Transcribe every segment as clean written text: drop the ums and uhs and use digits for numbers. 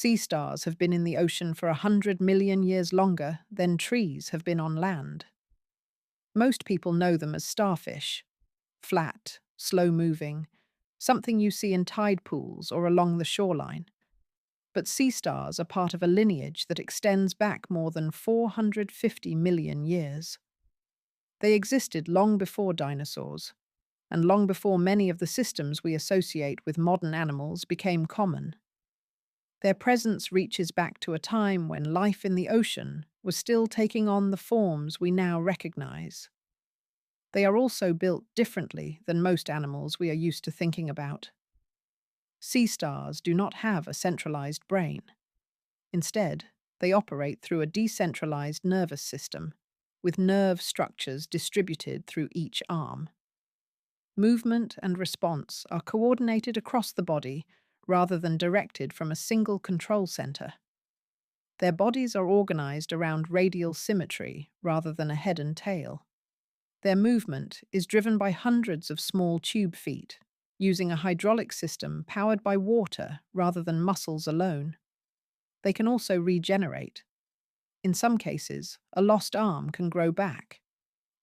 Sea stars have been in the ocean for 100 million years longer than trees have been on land. Most people know them as starfish, flat, slow-moving, something you see in tide pools or along the shoreline. But sea stars are part of a lineage that extends back more than 450 million years. They existed long before dinosaurs, and long before many of the systems we associate with modern animals became common. Their presence reaches back to a time when life in the ocean was still taking on the forms we now recognize. They are also built differently than most animals we are used to thinking about. Sea stars do not have a centralized brain. Instead, they operate through a decentralized nervous system, with nerve structures distributed through each arm. Movement and response are coordinated across the body rather than directed from a single control center. Their bodies are organized around radial symmetry rather than a head and tail. Their movement is driven by hundreds of small tube feet, using a hydraulic system powered by water rather than muscles alone. They can also regenerate. In some cases, a lost arm can grow back.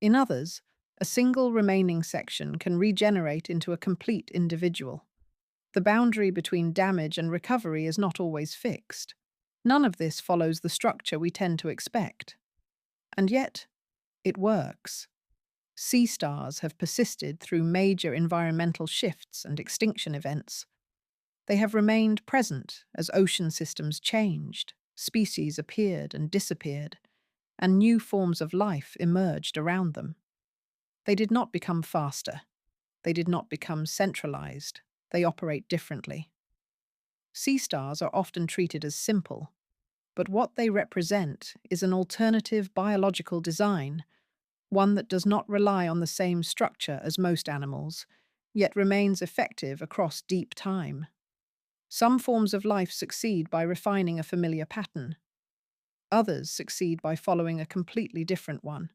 In others, a single remaining section can regenerate into a complete individual. The boundary between damage and recovery is not always fixed. None of this follows the structure we tend to expect. And yet, it works. Sea stars have persisted through major environmental shifts and extinction events. They have remained present as ocean systems changed, species appeared and disappeared, and new forms of life emerged around them. They did not become faster. They did not become centralized. They operate differently. Sea stars are often treated as simple, but what they represent is an alternative biological design, one that does not rely on the same structure as most animals, yet remains effective across deep time. Some forms of life succeed by refining a familiar pattern. Others succeed by following a completely different one.